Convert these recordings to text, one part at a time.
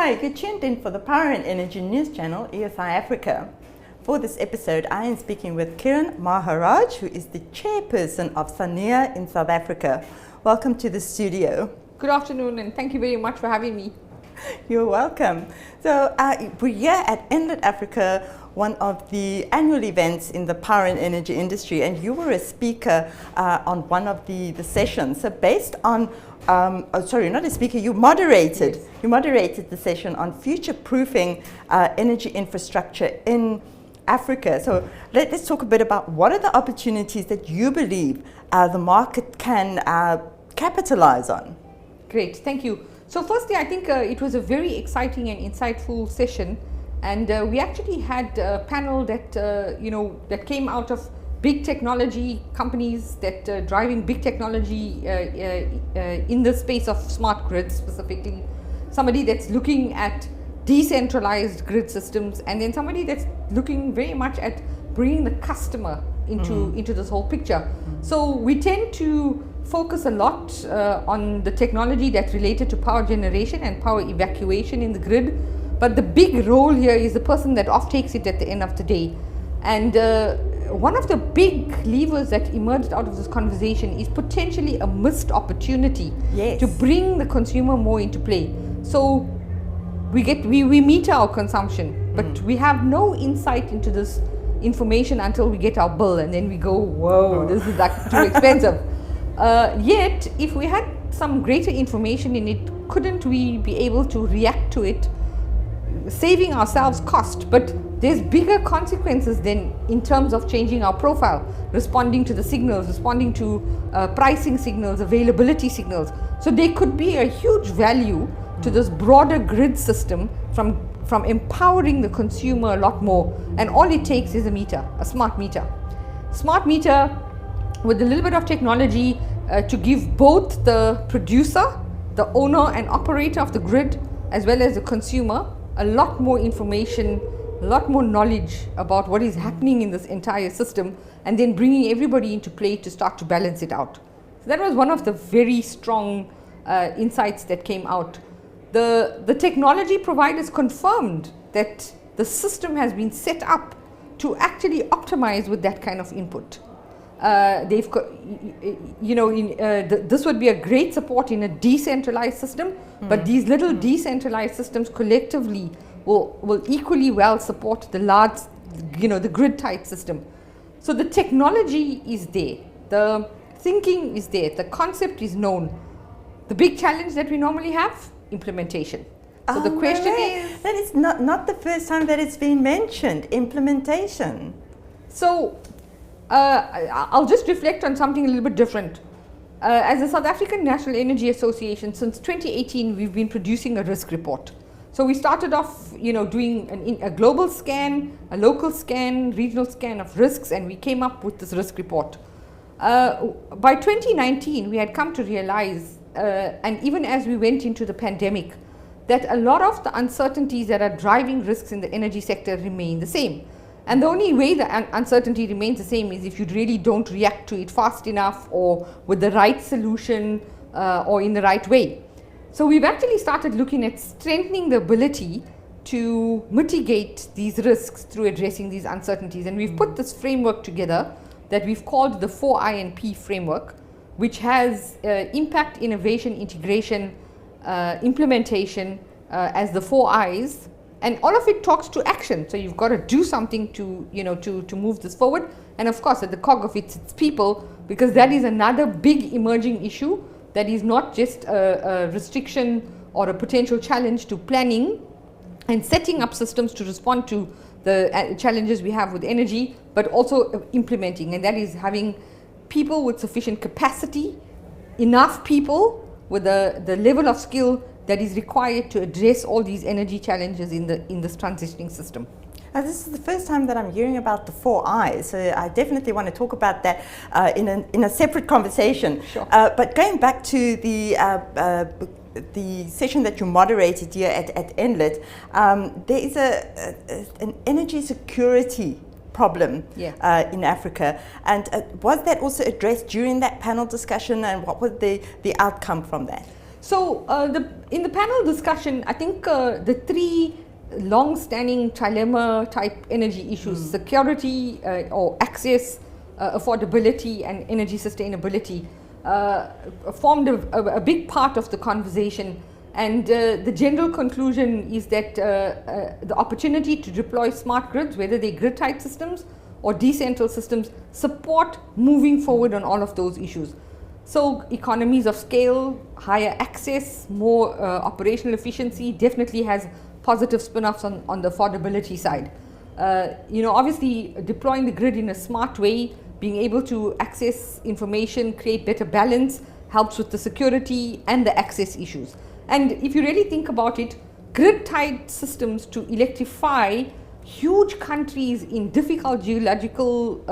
Hi, you're tuned in for the Power and Energy News Channel, ESI Africa. For this episode, I am speaking with KIREN MAHARAJ, who is the Chairperson of SANEA in South Africa. Welcome to the studio. Good afternoon, and thank you very much for having me. You're welcome. So we're here at Enlit Africa, one of the annual events in the power and energy industry, and you were a speaker on one of the sessions. So based on, not a speaker, you moderated. Yes. You moderated the session on future-proofing energy infrastructure in Africa. So let's talk a bit about what are the opportunities that you believe the market can capitalize on. Great, thank you. So firstly, I think it was a very exciting and insightful session, and we actually had a panel that that came out of big technology companies that are driving big technology in the space of smart grids specifically. Somebody that's looking at decentralized grid systems, and then somebody that's looking very much at bringing the customer into this whole picture. So we tend to focus a lot on the technology that's related to power generation and power evacuation in the grid, but the big role here is the person that off-takes it at the end of the day. And one of the big levers that emerged out of this conversation is potentially a missed opportunity to bring the consumer more into play. So we meter our consumption, but we have no insight into this information until we get our bill, and then we go, whoa, this is like too expensive. Yet, if we had some greater information in it, couldn't we be able to react to it, saving ourselves cost? But there's bigger consequences then in terms of changing our profile, responding to the signals, responding to pricing signals, availability signals. So there could be a huge value to this broader grid system from empowering the consumer a lot more. And all it takes is a meter, a smart meter. Smart meter with a little bit of technology to give both the producer, the owner and operator of the grid, as well as the consumer, a lot more information, a lot more knowledge about what is happening in this entire system, and then bringing everybody into play to start to balance it out. So that was one of the very strong insights that came out. The technology providers confirmed that the system has been set up to actually optimize with that kind of input. They've got, this would be a great support in a decentralized system, but these little decentralized systems collectively will equally well support the large, the grid type system. So the technology is there, the thinking is there, the concept is known. The big challenge that we normally have, implementation. So the question is, that is not the first time that it's been mentioned, implementation. So I'll just reflect on something a little bit different. As the South African National Energy Association, since 2018, we've been producing a risk report. So we started off, doing a global scan, a local scan, regional scan of risks, and we came up with this risk report. By 2019, we had come to realize, and even as we went into the pandemic, that a lot of the uncertainties that are driving risks in the energy sector remain the same. And the only way the uncertainty remains the same is if you really don't react to it fast enough, or with the right solution, or in the right way. So we've actually started looking at strengthening the ability to mitigate these risks through addressing these uncertainties. And we've put this framework together that we've called the 4I&P framework, which has impact, innovation, integration, implementation as the 4 I's. And all of it talks to action. So you've got to do something to move this forward. And of course, at the cog of it, it's people, because that is another big emerging issue that is not just a restriction or a potential challenge to planning and setting up systems to respond to the challenges we have with energy, but also implementing. And that is having people with sufficient capacity, enough people with the level of skill that is required to address all these energy challenges in this transitioning system. This is the first time that I'm hearing about the 4 I's, so I definitely want to talk about that in a separate conversation. Sure. But going back to the session that you moderated here at Enlit, there is an energy security problem in Africa, and was that also addressed during that panel discussion, and what was the outcome from that? So in the panel discussion, I think the three long-standing trilemma type energy issues, security or access, affordability and energy sustainability formed a big part of the conversation. And the general conclusion is that the opportunity to deploy smart grids, whether they're grid-tied systems or decentral systems, support moving forward on all of those issues. So economies of scale, higher access, more operational efficiency definitely has positive spin-offs on the affordability side. Obviously deploying the grid in a smart way, being able to access information, create better balance, helps with the security and the access issues. And if you really think about it, grid-tied systems to electrify huge countries in difficult geographical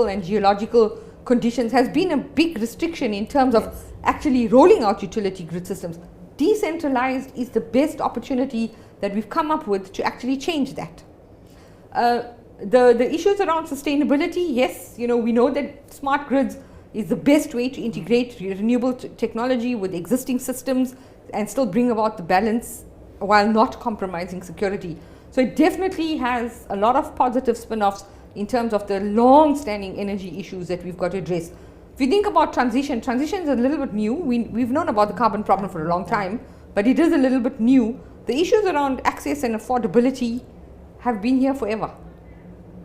and geological conditions has been a big restriction in terms of actually rolling out utility grid systems. Decentralized is the best opportunity that we've come up with to actually change that. The issues around sustainability, yes, we know that smart grids is the best way to integrate renewable technology with existing systems and still bring about the balance while not compromising security. So it definitely has a lot of positive spin-offs in terms of the long-standing energy issues that we've got to address. If you think about transition is a little bit new. We've known about the carbon problem for a long time, but it is a little bit new. The issues around access and affordability have been here forever.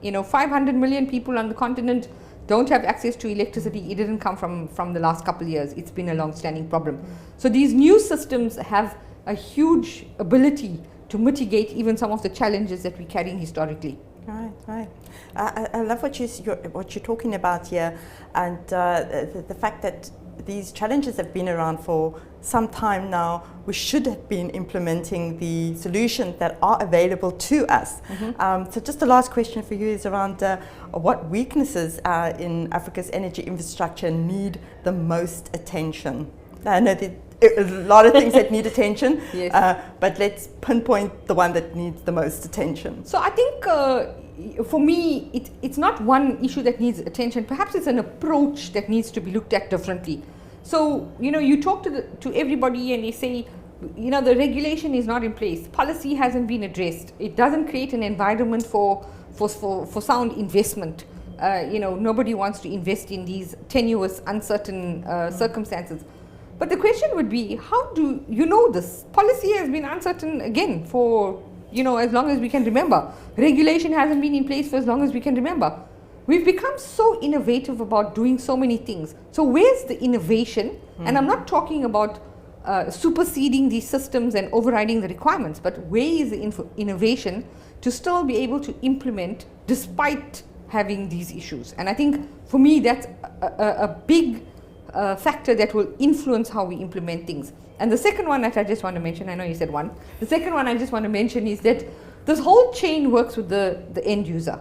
500 million people on the continent don't have access to electricity. It didn't come from the last couple of years. It's been a long-standing problem. So these new systems have a huge ability to mitigate even some of the challenges that we're carrying historically. Right. I love what you're talking about here, and the fact that these challenges have been around for some time now. We should have been implementing the solutions that are available to us. So just the last question for you is around what weaknesses in Africa's energy infrastructure need the most attention? I know that a lot of things that need attention, yes. But let's pinpoint the one that needs the most attention. So I think for me, it's not one issue that needs attention. Perhaps it's an approach that needs to be looked at differently. So, you talk to everybody and they say, the regulation is not in place. Policy hasn't been addressed. It doesn't create an environment for sound investment. Nobody wants to invest in these tenuous, uncertain circumstances. But the question would be, how do you know this? Policy has been uncertain again for, as long as we can remember. Regulation hasn't been in place for as long as we can remember. We've become so innovative about doing so many things. So where's the innovation? And I'm not talking about superseding these systems and overriding the requirements, but where is the innovation to still be able to implement despite having these issues? And I think for me that's a big factor that will influence how we implement things. And the second one that I just want to mention, I know you said one, the second one I just want to mention is that this whole chain works with the end user.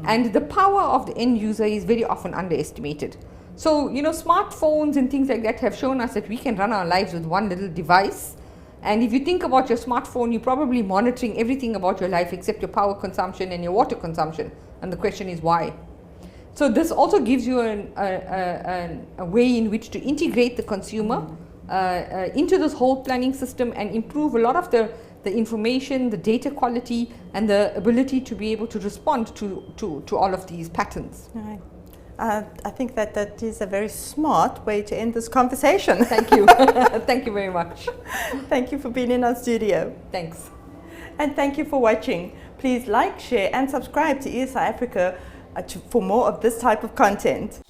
And the power of the end user is very often underestimated. So, smartphones and things like that have shown us that we can run our lives with one little device. And if you think about your smartphone, you're probably monitoring everything about your life except your power consumption and your water consumption. And the question is why? So this also gives you a way in which to integrate the consumer into this whole planning system and improve a lot of the information, the data quality, and the ability to be able to respond to all of these patterns. Right. I think that is a very smart way to end this conversation. Thank you. Thank you very much. Thank you for being in our studio. Thanks. And thank you for watching. Please like, share, and subscribe to ESI Africa for more of this type of content.